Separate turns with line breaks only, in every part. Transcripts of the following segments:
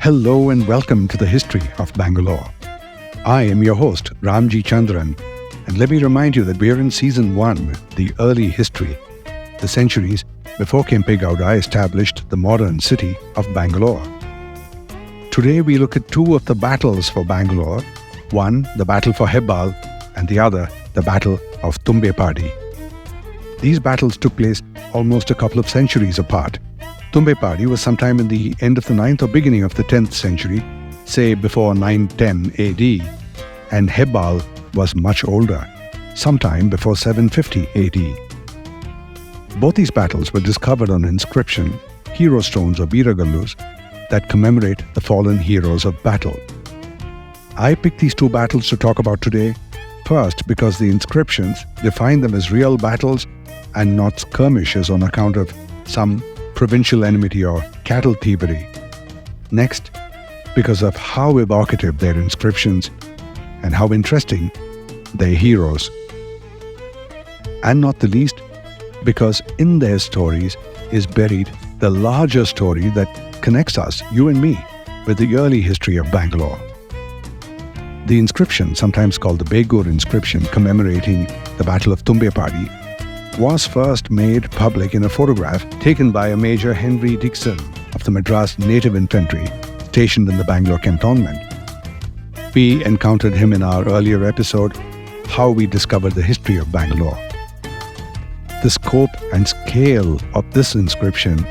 Hello and welcome to the History of Bangalore. I am your host, Ramjee Chandran, and let me remind you that we are in Season 1, the early history, the centuries before Kempegowda established the modern city of Bangalore. Today we look at two of the battles for Bangalore, one, the Battle for Hebbal, and the other, the Battle of Tumbepadi. These battles took place almost a couple of centuries apart. Tumbepadi was sometime in the end of the 9th or beginning of the 10th century, say before 910 AD, and Hebbal was much older, sometime before 750 AD. Both these battles were discovered on inscription, hero stones or biragallus, that commemorate the fallen heroes of battle. I picked these two battles to talk about today, first because the inscriptions define them as real battles and not skirmishes on account of some provincial enmity or cattle thievery. Next, because of how evocative their inscriptions and how interesting their heroes. And not the least, because in their stories is buried the larger story that connects us, you and me, with the early history of Bangalore. The inscription, sometimes called the Begur inscription commemorating the Battle of Tumbepadi, was first made public in a photograph taken by a Major Henry Dixon of the Madras Native Infantry stationed in the Bangalore cantonment. We encountered him in our earlier episode, How We Discovered the History of Bangalore. The scope and scale of this inscription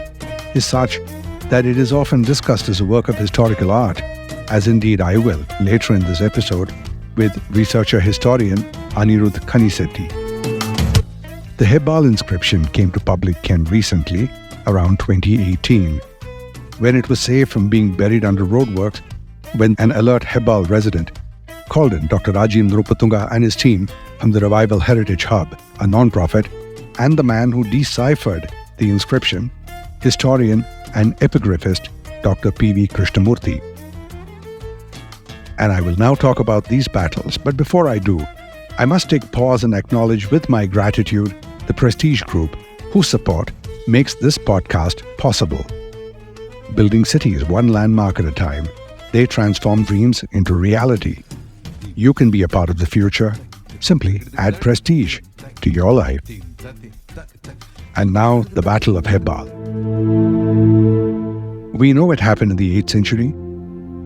is such that it is often discussed as a work of historical art, as indeed I will later in this episode with researcher-historian Anirudh Kanisetti. The Hebbal inscription came to public ken recently, around 2018, when it was saved from being buried under roadworks when an alert Hebbal resident called in Dr. Rajiv Nrupatunga and his team from the Revival Heritage Hub, a non-profit, and the man who deciphered the inscription, historian and epigraphist Dr. P.V. Krishnamurthy. And I will now talk about these battles, but before I do, I must take pause and acknowledge with my gratitude the Prestige Group, whose support makes this podcast possible. Building cities one landmark at a time, they transform dreams into reality. You can be a part of the future. Simply add prestige to your life. And now, the Battle of Hebbal. We know it happened in the 8th century,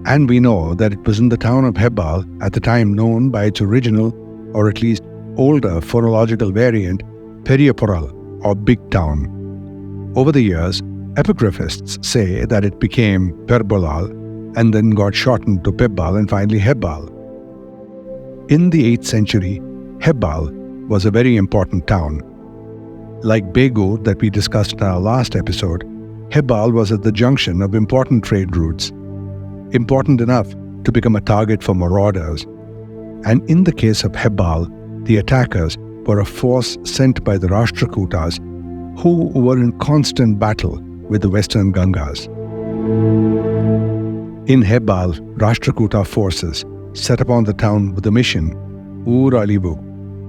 and we know that it was in the town of Hebbal, at the time known by its original, or at least older phonological variant, Periyapural, or Big Town. Over the years, epigraphists say that it became Perbolal and then got shortened to Pebbal and finally Hebbal. In the 8th century, Hebbal was a very important town. Like Begur that we discussed in our last episode, Hebbal was at the junction of important trade routes, important enough to become a target for marauders. And in the case of Hebbal, the attackers were a force sent by the Rastrakutas, who were in constant battle with the western Gangas. In Hebbal, Rastrakuta forces set upon the town with a mission, Ur Alivu,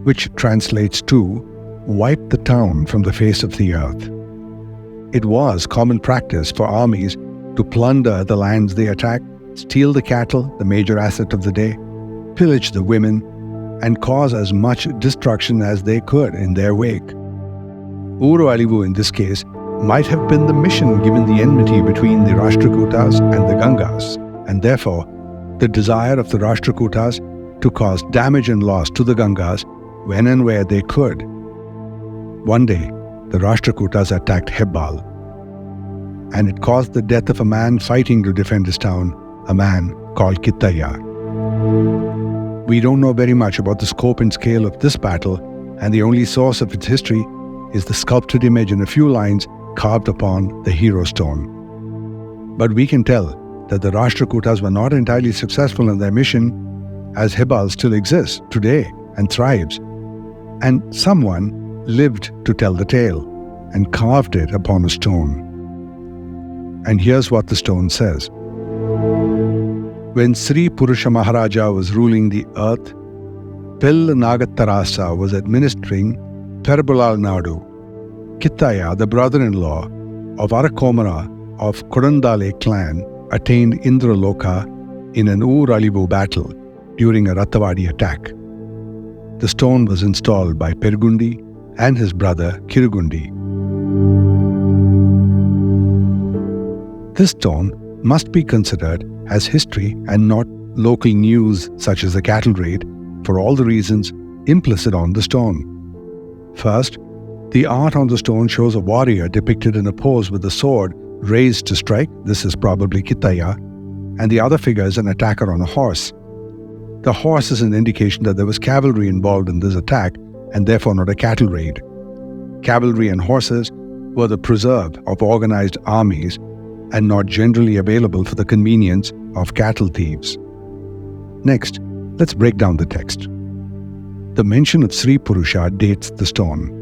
which translates to wipe the town from the face of the earth. It was common practice for armies to plunder the lands they attacked, steal the cattle, the major asset of the day, pillage the women, and cause as much destruction as they could in their wake. Uru Alivu in this case might have been the mission given the enmity between the Rashtrakutas and the Gangas, and therefore the desire of the Rashtrakutas to cause damage and loss to the Gangas when and where they could. One day, the Rashtrakutas attacked Hebbal, and it caused the death of a man fighting to defend his town, a man called Kittaya. We don't know very much about the scope and scale of this battle, and the only source of its history is the sculpted image in a few lines carved upon the hero stone. But we can tell that the Rashtrakutas were not entirely successful in their mission, as Hebbal still exists today and thrives, and someone lived to tell the tale and carved it upon a stone. And here's what the stone says. When Sri Purusha Maharaja was ruling the earth, Nagattara was administering Perambulal Nadu. Kittaya, the brother-in-law of Arakomara of Kodandale clan, attained Indraloka in an Uralibu battle during a Rattavadi attack. The stone was installed by Pergundi and his brother Kirugundi. This stone must be considered as history and not local news such as the cattle raid for all the reasons implicit on the stone. First, the art on the stone shows a warrior depicted in a pose with the sword raised to strike. This is probably Kittaya, and the other figure is an attacker on a horse. The horse is an indication that there was cavalry involved in this attack and therefore not a cattle raid. Cavalry and horses were the preserve of organized armies and not generally available for the convenience of cattle thieves. Next, let's break down the text. The mention of Sri Purusha dates the stone.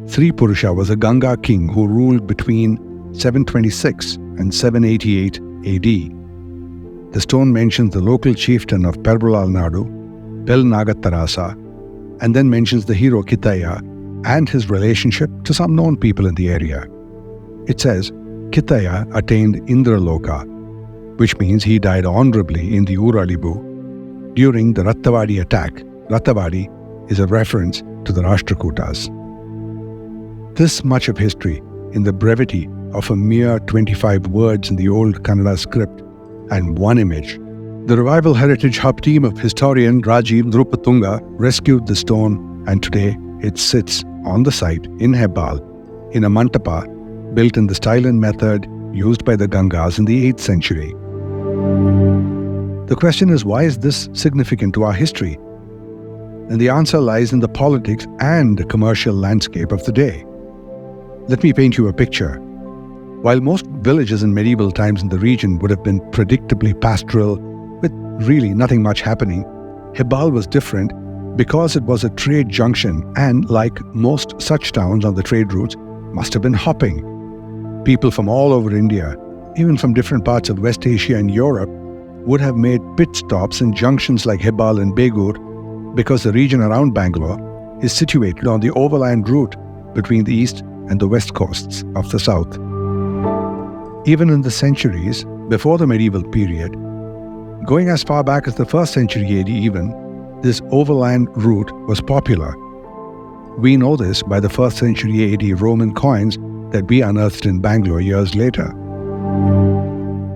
Sri Purusha was a Ganga king who ruled between 726 and 788 AD. The stone mentions the local chieftain of Perambulal Nadu, Nagattara, and then mentions the hero Kittaya and his relationship to some known people in the area. It says, Kittaya attained Indraloka, which means he died honorably in the Uralibu during the Rattavadi attack. Rattavadi is a reference to the Rastrakutas. This much of history in the brevity of a mere 25 words in the old Kannada script and one image. The Revival Heritage Hub team of historian Rajiv Nrupatunga rescued the stone, and today it sits on the site in Hebbal in a mantapa built in the style and method used by the Gangas in the 8th century. The question is, why is this significant to our history? And the answer lies in the politics and commercial landscape of the day. Let me paint you a picture. While most villages in medieval times in the region would have been predictably pastoral, with really nothing much happening, Hebbal was different because it was a trade junction and, like most such towns on the trade routes, must have been hopping. People from all over India, even from different parts of West Asia and Europe, would have made pit stops in junctions like Hebbal and Begur because the region around Bangalore is situated on the overland route between the east and the west coasts of the south. Even in the centuries before the medieval period, going as far back as the 1st century AD even, this overland route was popular. We know this by the 1st century AD Roman coins that we unearthed in Bangalore years later.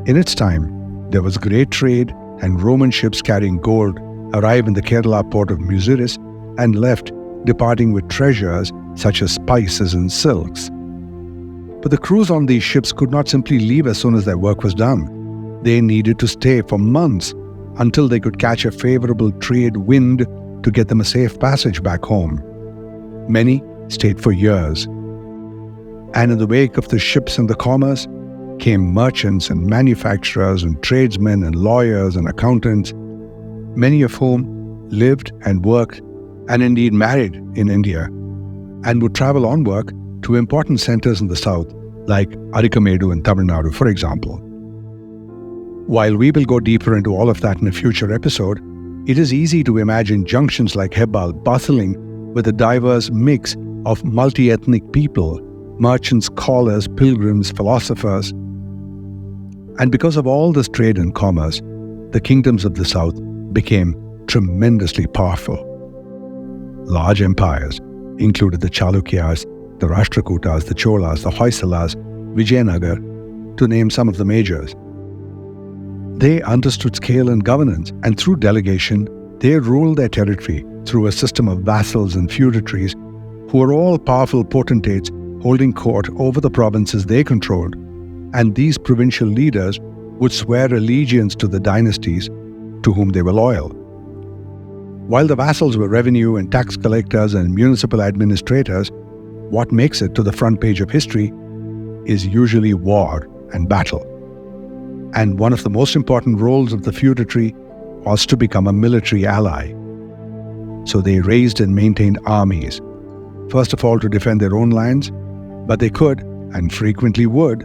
In its time, there was great trade, and Roman ships carrying gold arrived in the Kerala port of Muziris and left, departing with treasures such as spices and silks. But the crews on these ships could not simply leave as soon as their work was done. They needed to stay for months until they could catch a favorable trade wind to get them a safe passage back home. Many stayed for years. And in the wake of the ships and the commerce came merchants and manufacturers and tradesmen and lawyers and accountants, many of whom lived and worked and indeed married in India and would travel on work to important centers in the south like Arikamedu in Tamil Nadu, for example. While we will go deeper into all of that in a future episode, it is easy to imagine junctions like Hebbal bustling with a diverse mix of multi-ethnic people, merchants, scholars, pilgrims, philosophers. And because of all this trade and commerce, the kingdoms of the south became tremendously powerful. Large empires included the Chalukyas, the Rastrakutas, the Cholas, the Hoysalas, Vijayanagar, to name some of the majors. They understood scale and governance, and through delegation, they ruled their territory through a system of vassals and feudatories who were all powerful potentates holding court over the provinces they controlled, and these provincial leaders would swear allegiance to the dynasties to whom they were loyal. While the vassals were revenue and tax collectors and municipal administrators, what makes it to the front page of history is usually war and battle. And one of the most important roles of the feudatory was to become a military ally. So they raised and maintained armies, first of all to defend their own lands, but they could, and frequently would,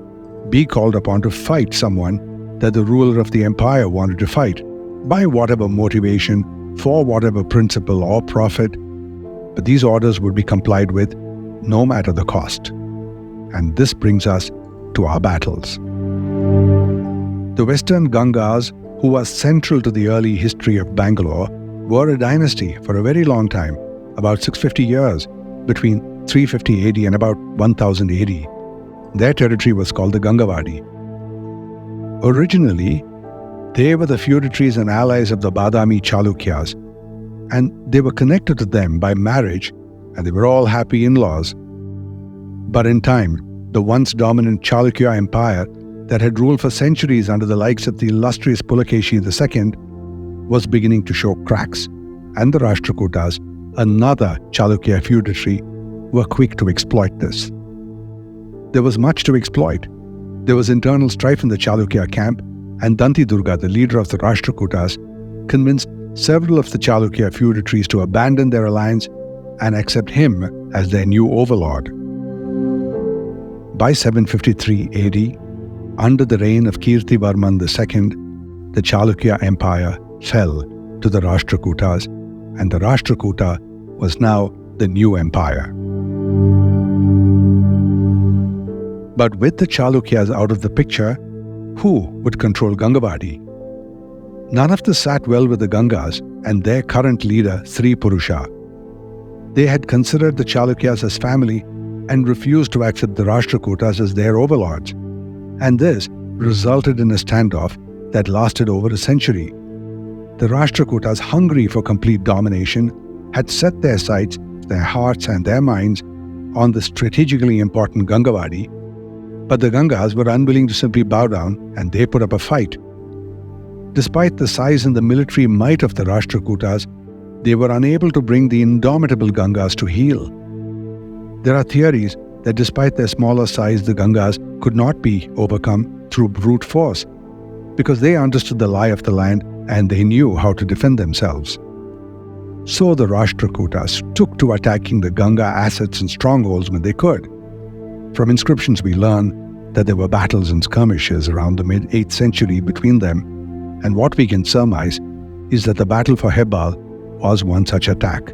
be called upon to fight someone that the ruler of the empire wanted to fight, by whatever motivation, for whatever principle or profit, but these orders would be complied with no matter the cost. And this brings us to our battles. The Western Gangas, who were central to the early history of Bangalore, were a dynasty for a very long time, about 650 years, between 350 AD and about 1000 AD. Their territory was called the Gangavadi. Originally, they were the feudatories and allies of the Badami Chalukyas, and they were connected to them by marriage, and they were all happy in-laws. But in time, the once dominant Chalukya Empire that had ruled for centuries under the likes of the illustrious Pulakeshi II was beginning to show cracks, and the Rastrakutas, another Chalukya feudatory, were quick to exploit this. There was much to exploit. There was internal strife in the Chalukya camp, and Danti Durga, the leader of the Rastrakutas, convinced several of the Chalukya feudatories to abandon their alliance and accept him as their new overlord. By 753 AD, under the reign of Kirtivarman II, the Chalukya Empire fell to the Rastrakutas, and the Rastrakuta was now the new empire. But with the Chalukyas out of the picture, who would control Gangavadi? None of this sat well with the Gangas and their current leader, Sri Purusha. They had considered the Chalukyas as family and refused to accept the Rastrakutas as their overlords. And this resulted in a standoff that lasted over a century. The Rastrakutas, hungry for complete domination, had set their sights, their hearts and their minds on the strategically important Gangavadi, but the Gangas were unwilling to simply bow down, and they put up a fight. Despite the size and the military might of the Rastrakutas, they were unable to bring the indomitable Gangas to heel. There are theories that despite their smaller size, the Gangas could not be overcome through brute force, because they understood the lie of the land and they knew how to defend themselves. So the Rastrakutas took to attacking the Ganga assets and strongholds when they could. From inscriptions we learn that there were battles and skirmishes around the mid-8th century between them, and what we can surmise is that the Battle for Hebbal was one such attack.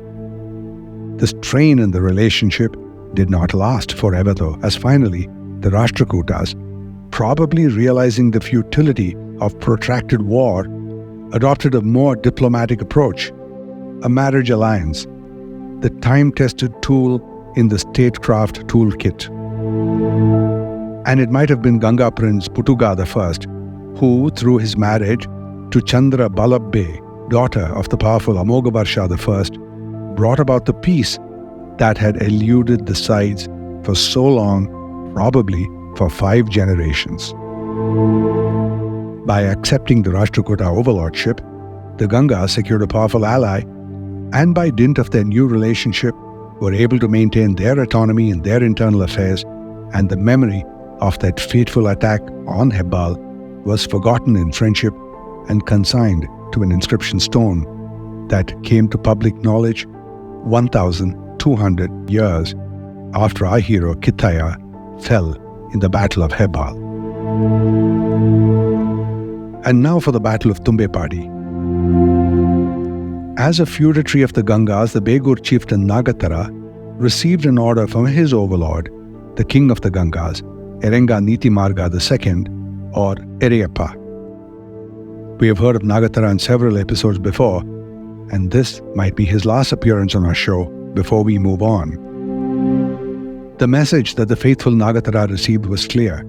The strain in the relationship did not last forever though, as finally the Rastrakutas, probably realizing the futility of protracted war, adopted a more diplomatic approach, a marriage alliance, the time-tested tool in the statecraft toolkit. And it might have been Ganga Prince Putuga I, who, through his marriage to Chandra Balabbe, daughter of the powerful Amogavarsha I, brought about the peace that had eluded the sides for so long, probably for 5 generations. By accepting the Rashtrakuta overlordship, the Gangas secured a powerful ally, and by dint of their new relationship, were able to maintain their autonomy in their internal affairs, and the memory of that fateful attack on Hebbal was forgotten in friendship and consigned to an inscription stone that came to public knowledge 1,200 years after our hero Kittaya fell in the Battle of Hebbal. And now for the Battle of Tumbepadi. As a feudatory of the Gangas, the Begur chieftain Nagattara received an order from his overlord, the king of the Gangas, Erenga Nitimarga II, or Ereyappa. We have heard of Nagattara in several episodes before, and this might be his last appearance on our show before we move on. The message that the faithful Nagattara received was clear: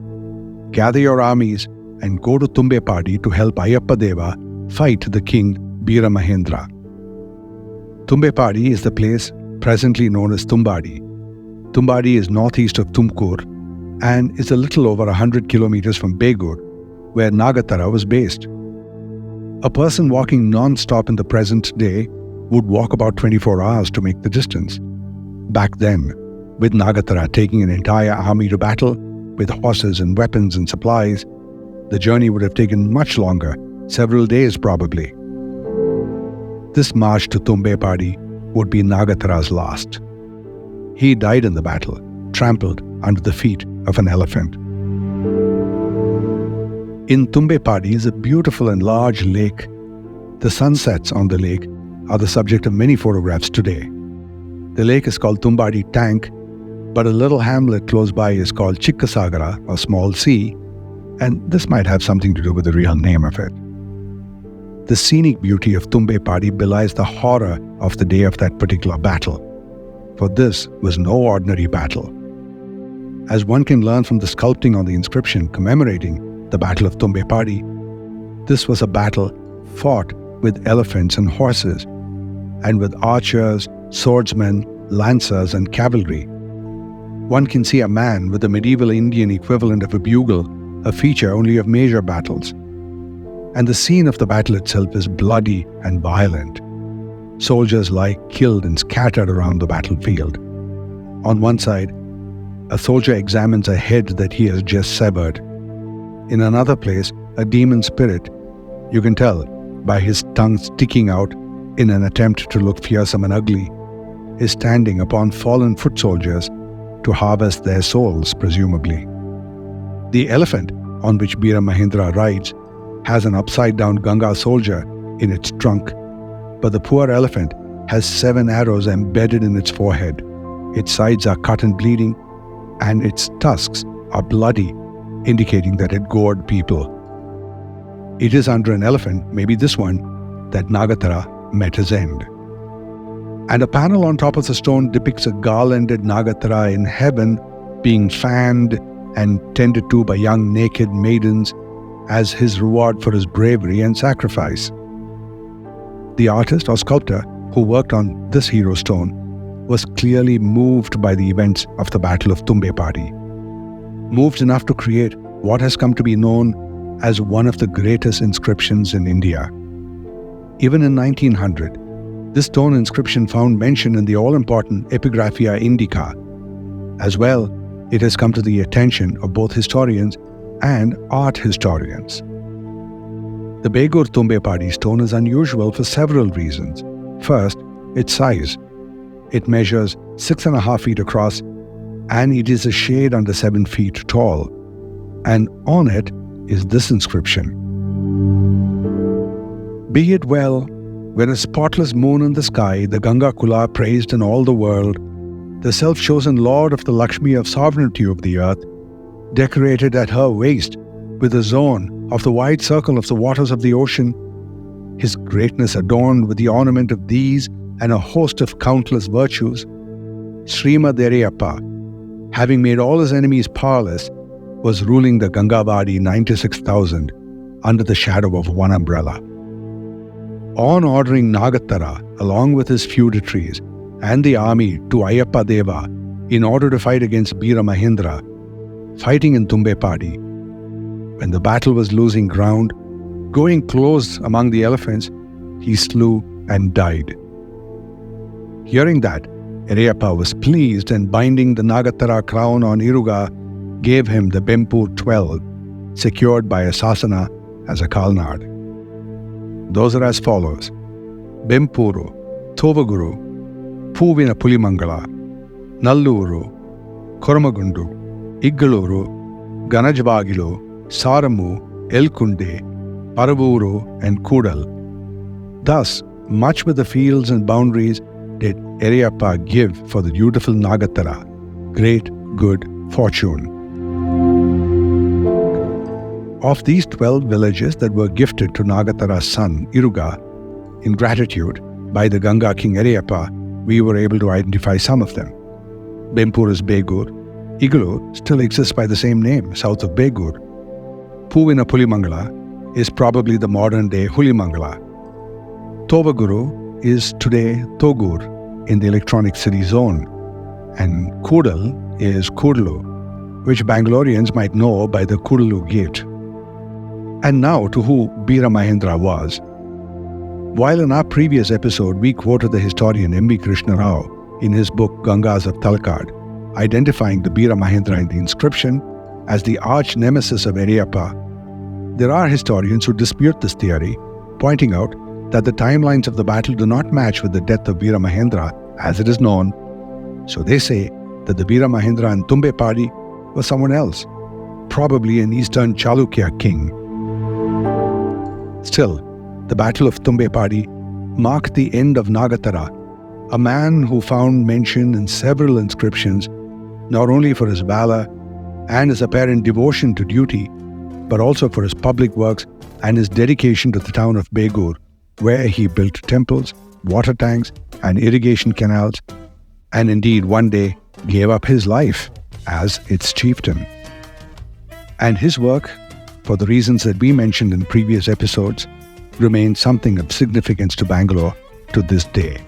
gather your armies and go to Tumbepadi to help Ayyappa Deva fight the king Veera Mahendra. Tumbepadi is the place presently known as Tumbadi. Tumbadi is northeast of Tumkur and is a little over 100 kilometers from Begur, where Nagattara was based. A person walking non-stop in the present day would walk about 24 hours to make the distance. Back then, with Nagattara taking an entire army to battle, with horses and weapons and supplies, the journey would have taken much longer, several days probably. This march to Tumbepadi would be Nagattara's last. He died in the battle, trampled under the feet of an elephant. In Tumbepadi is a beautiful and large lake. The sunsets on the lake are the subject of many photographs today. The lake is called Tumbadi Tank, but a little hamlet close by is called Chikkasagara, or Small Sea, and this might have something to do with the real name of it. The scenic beauty of Tumbepadi belies the horror of the day of that particular battle, for this was no ordinary battle. As one can learn from the sculpting on the inscription commemorating the Battle of Tumbepadi, this was a battle fought with elephants and horses, and with archers, swordsmen, lancers, and cavalry. One can see a man with the medieval Indian equivalent of a bugle, a feature only of major battles. And the scene of the battle itself is bloody and violent. Soldiers lie killed and scattered around the battlefield. On one side, a soldier examines a head that he has just severed. In another place, a demon spirit, you can tell by his tongue sticking out in an attempt to look fearsome and ugly, is standing upon fallen foot soldiers to harvest their souls, presumably. The elephant on which Veera Mahendra rides has an upside-down Ganga soldier in its trunk, but the poor elephant has 7 arrows embedded in its forehead. Its sides are cut and bleeding, and its tusks are bloody, indicating that it gored people. It is under an elephant, maybe this one, that Nagattara met his end. And a panel on top of the stone depicts a garlanded Nagattara in heaven being fanned and tended to by young naked maidens as his reward for his bravery and sacrifice. The artist or sculptor who worked on this hero stone was clearly moved by the events of the Battle of Tumbepadi, moved enough to create what has come to be known as one of the greatest inscriptions in India. Even in 1900, this stone inscription found mention in the all-important Epigraphia Indica. As well, it has come to the attention of both historians and art historians. The Begur Tumbepadi stone is unusual for several reasons. First, its size. It measures 6.5 feet across, and it is a shade under 7 feet tall. And on it is this inscription: "Be it well, when a spotless moon in the sky, the Ganga Kula praised in all the world, the self-chosen lord of the Lakshmi of sovereignty of the earth, decorated at her waist with a zone of the wide circle of the waters of the ocean, his greatness adorned with the ornament of these and a host of countless virtues, Srimad Ereyappa, having made all his enemies powerless, was ruling the Gangavadi 96,000 under the shadow of one umbrella. On ordering Nagattara along with his feudatories and the army to Ayyappa Deva in order to fight against Veera Mahendra, fighting in Tumbepadi, when the battle was losing ground, going close among the elephants, he slew and died. Hearing that, Ereyappa was pleased, and binding the Nagattara crown on Iruga, gave him the Bempur 12, secured by a sasana as a kalnad. Those are as follows: Bempuru, Tovaguru, Puvina Pulimangala, Nalluru, Kormagundu, Iggaluru, Ganajvagilu, Saramu, Elkunde, Paravuru, and Kudal. Thus, much with the fields and boundaries did Ereyappa give for the beautiful Nagattara, great good fortune. Of these 12 villages that were gifted to Nagattara's son, Iruga, in gratitude by the Ganga King Ereyappa, we were able to identify some of them. Bempur is Begur. Iggalur still exists by the same name, south of Begur. Puvina Pulimangala is probably the modern-day Hulimangala. Tovaguru is today Togur in the Electronic City Zone, and Kudal is Kudlu, which Bangaloreans might know by the Kudalu Gate. And now to who Veera Mahendra was. While in our previous episode we quoted the historian M.B. Krishna Rao in his book Gangas of Talakad, identifying the Veera Mahendra in the inscription as the arch nemesis of Ereyappa, there are historians who dispute this theory, pointing out that the timelines of the battle do not match with the death of Veera Mahendra as it is known. So they say that the Veera Mahendra in Tumbepadi was someone else, probably an Eastern Chalukya king. Still, the Battle of Tumbepadi marked the end of Nagattara, a man who found mention in several inscriptions not only for his valor and his apparent devotion to duty, but also for his public works and his dedication to the town of Begur, where he built temples, water tanks, and irrigation canals, and indeed one day gave up his life as its chieftain. And his work, for the reasons that we mentioned in previous episodes, remains something of significance to Bangalore to this day.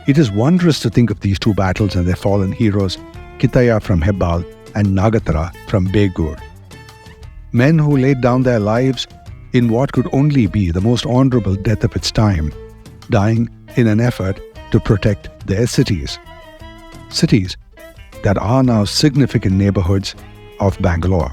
It is wondrous to think of these two battles and their fallen heroes, Kittaya from Hebbal and Nagattara from Begur. Men who laid down their lives in what could only be the most honorable death of its time, dying in an effort to protect their cities. Cities that are now significant neighborhoods of Bangalore.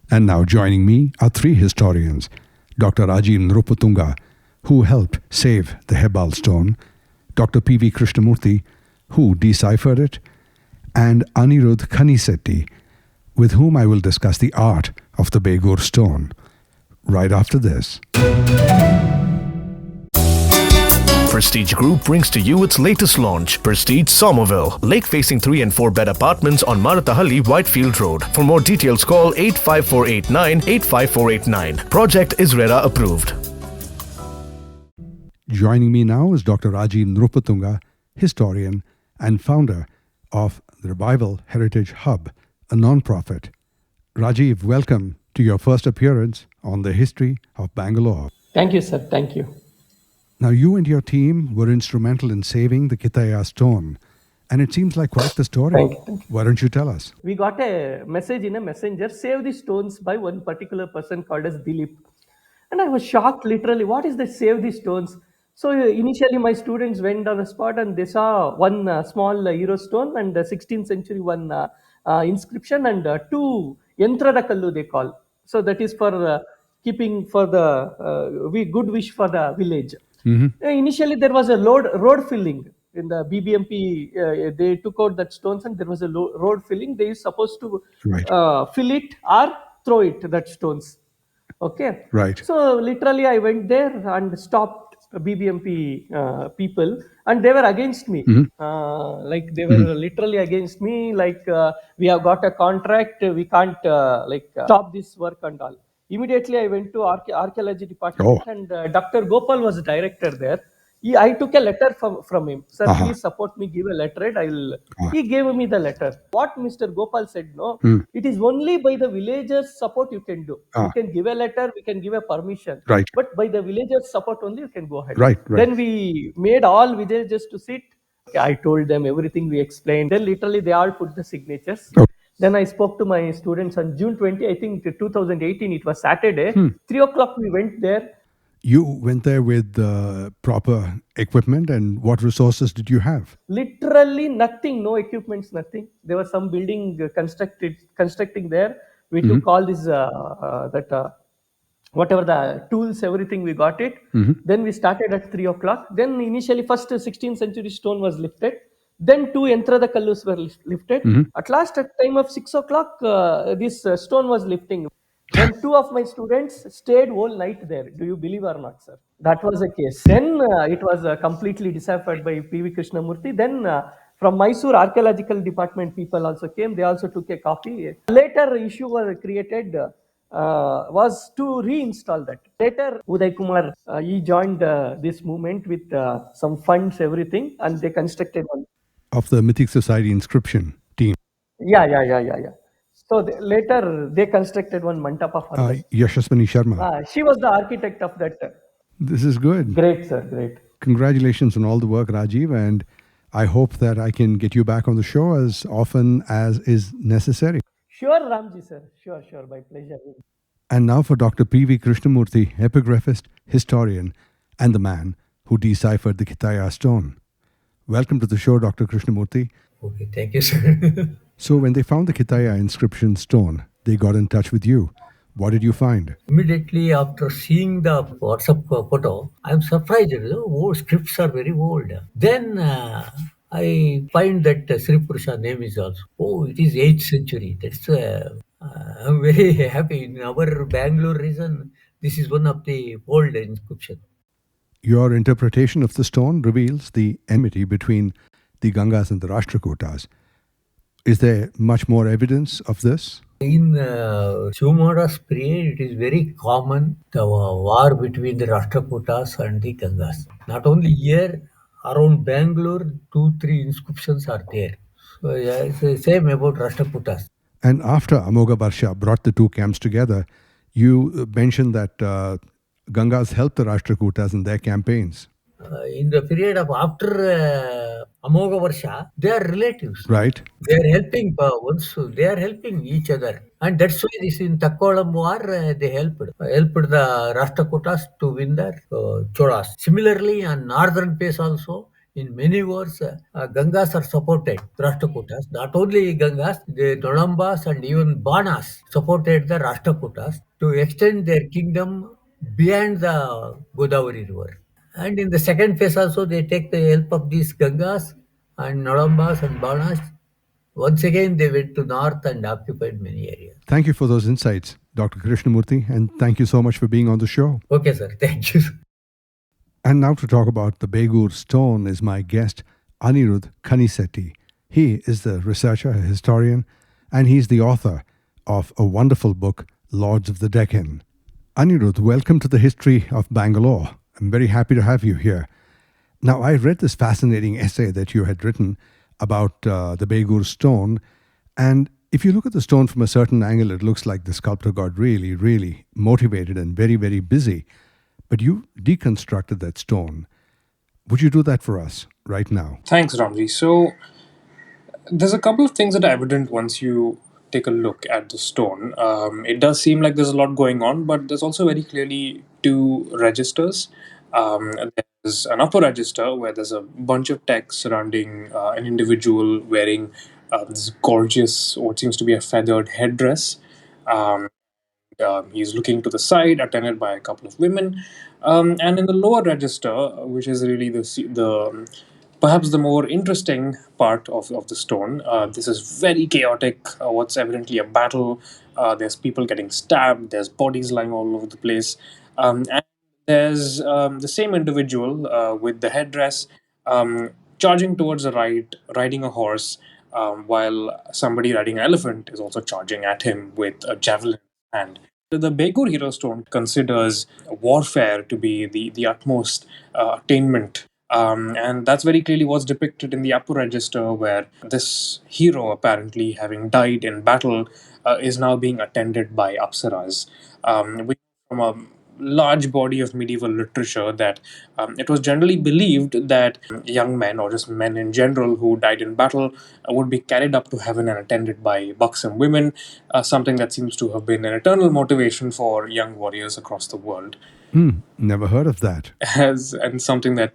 And now joining me are three historians, Dr. Ramjee Chandran, who helped save the Hebbal stone, Dr. P.V. Krishnamurthy, who deciphered it, and Anirudh Khanisetti, with whom I will discuss the art of the Begur stone, right after this.
Prestige Group brings to you its latest launch, Prestige Somerville, lake-facing 3 and 4-bed apartments on Marathahalli, Whitefield Road. For more details, call 85489 85489. Project is RERA approved.
Joining me now is Dr. Ramjee Chandran, historian and founder of the Revival Heritage Hub, a non-profit. Rajiv, welcome to your first appearance on the History of Bangalore.
Thank you, sir. Thank you.
Now, you and your team were instrumental in saving the Kittaya stone, and it seems like quite the story.
Thank you.
Why don't you tell us?
We got a message in a messenger, save the stones, by one particular person called as Dilip. And I was shocked, literally, what is that save the stones? So initially my students went on the spot and they saw one small hero stone and 16th century one inscription and two Yantradakallu they call. So that is for keeping for the good wish for the village. Initially, there was a road filling in the BBMP. They took out that stones and there was a road filling. They are supposed to fill it or throw it, that stones. Okay.
Right.
So literally, I went there and stopped BBMP people, and they were against me. Like they were literally against me. Like we have got a contract, we can't stop this work and all. Immediately, I went to archaeology department, and Dr. Gopal was director there. I took a letter from him. Sir, please support me. Give a letter. He gave me the letter. What Mr. Gopal said, no, it is only by the villagers' support you can do. You can give a letter, we can give a permission.
Right.
But by the villagers' support only you can go ahead.
Right.
Then we made all villagers to sit. I told them everything we explained. Then literally they all put the signatures. Then I spoke to my students on June 20, I think 2018, it was Saturday. 3 o'clock we went there.
You went there with proper equipment, and what resources did you have?
Literally nothing, no equipments, nothing. There was some building constructing there. We took all this, whatever the tools, everything we got it. Then we started at 3 o'clock. Then initially first 16th century stone was lifted. Then two Yantrada Kallus were lifted. At last, at time of 6 o'clock, this stone was lifting. Then two of my students stayed whole night there. Do you believe or not, sir? That was the case. Then it was completely deciphered by P.V. Krishnamurthy. Then from Mysore Archaeological Department people also came. They also took a copy. Later issue was created was to reinstall that. Later Uday Kumar, he joined this movement with some funds, everything, and they constructed one.
Of the Mythic Society inscription team.
Yeah. So later they constructed one mantapa for us.
Yashaswini Sharma.
She was the architect of that.
This is good.
Great, sir. Great.
Congratulations on all the work, Rajiv, and I hope that I can get you back on the show as often as is necessary.
Sure, Ramji, sir. Sure. My pleasure.
And now for Dr. P.V. Krishnamurthy, epigraphist, historian, and the man who deciphered the Kittaya stone. Welcome to the show, Dr. Krishnamurthy.
Okay, thank you, sir.
So when they found the Kittaya inscription stone, they got in touch with you. What did you find?
Immediately after seeing the WhatsApp photo, I'm surprised. Old scripts are very old. Then I find that Sri Purusha name is also. Oh, it is 8th century. That's I'm very happy. In our Bangalore region, this is one of the old inscription.
Your interpretation of the stone reveals the enmity between the Gangas and the Rashtrakutas. Is there much more evidence of this?
In Chumada's period, it is very common the war between the Rastrakutas and the Gangas. Not only here, around Bangalore, two, three inscriptions are there. So yeah, it's the same about Rastrakutas.
And after Amoga Barsha brought the two camps together, you mentioned that Gangas helped the Rashtrakutas in their campaigns,
In the period of after Amoga Varsha, they are relatives.
right?
They are helping once they are helping each other, and that's why this in Takkolam war they helped the Rashtrakutas to win the Cholas. Similarly, on northern place also. In many wars, Gangas are supported Rashtrakutas. Not only Gangas, the Nolambas and even Banas supported the Rashtrakutas to extend their kingdom beyond the Godavari river. And in the second phase also, they take the help of these Gangas and Nalambas and Banas. Once again, they went to north and occupied many areas.
Thank you for those insights, Dr. Krishnamurthy, and thank you so much for being on the show.
Okay, sir. Thank you.
And now to talk about the Begur stone is my guest, Anirudh Kanisetti. He is the researcher, a historian, and he's the author of a wonderful book, Lords of the Deccan. Anirudh, welcome to the History of Bangalore. I'm very happy to have you here. Now, I read this fascinating essay that you had written about the Begur stone, and if you look at the stone from a certain angle, it looks like the sculptor got really, really motivated and very, very busy. But you deconstructed that stone. Would you do that for us right now?
Thanks, Ramjee. So, there's a couple of things that are evident once you take a look at the stone. It does seem like there's a lot going on, but there's also very clearly two registers. There's an upper register where there's a bunch of text surrounding an individual wearing this gorgeous, what seems to be a feathered headdress. Um, he's looking to the side, attended by a couple of women. And in the lower register, which is really the perhaps the more interesting part of the stone, this is very chaotic. What's evidently a battle. There's people getting stabbed. There's bodies lying all over the place. And there's the same individual with the headdress charging towards the right, riding a horse, while somebody riding an elephant is also charging at him with a javelin in hand. The Begur Hero Stone considers warfare to be the utmost attainment. And that's very clearly what's depicted in the upper register, where this hero, apparently having died in battle, is now being attended by apsaras. We from a large body of medieval literature that it was generally believed that young men, or just men in general, who died in battle would be carried up to heaven and attended by buxom women, something that seems to have been an eternal motivation for young warriors across the world.
Never heard of that.
And something that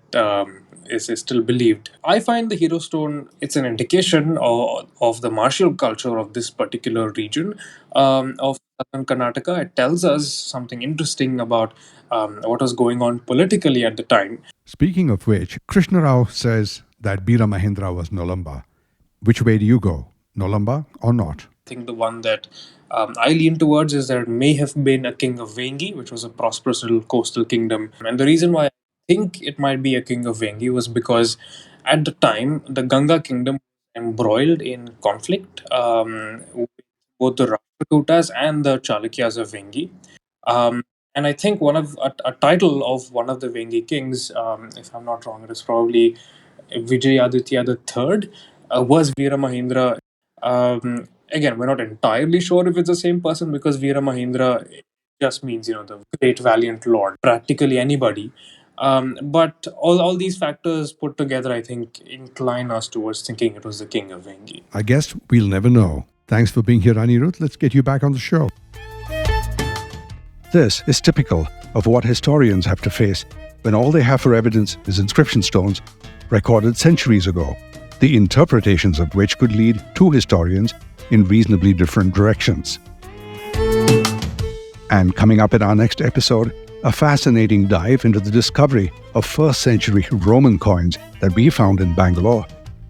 is still believed. I find the hero stone, it's an indication of the martial culture of this particular region of southern Karnataka. It tells us something interesting about what was going on politically at the time.
Speaking of which, Krishna Rao says that Bira Mahendra was Nolamba. Which way do you go? Nolamba or not?
I think the one that I lean towards is that it may have been a king of Vengi, which was a prosperous little coastal kingdom. And the reason why I think it might be a king of Vengi was because at the time, the Ganga kingdom was embroiled in conflict with both the Rashtrakutas and the Chalukyas of Vengi. And I think one of a title of one of the Vengi kings, if I'm not wrong, it is probably Vijayaditya III, was Veera Mahendra. Again, we're not entirely sure if it's the same person, because Veera Mahendra just means, the great valiant lord, practically anybody. But all these factors put together, I think, incline us towards thinking it was the king of Vengi.
I guess we'll never know. Thanks for being here, Anirudh. Let's get you back on the show. This is typical of what historians have to face when all they have for evidence is inscription stones recorded centuries ago, the interpretations of which could lead two historians in reasonably different directions. And coming up in our next episode, a fascinating dive into the discovery of 1st century Roman coins that we found in Bangalore.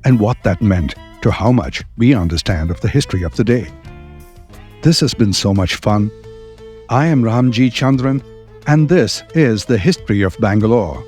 and what that meant to how much we understand of the history of the day. This has been so much fun. I am Ramjee Chandran, and this is the History of Bangalore.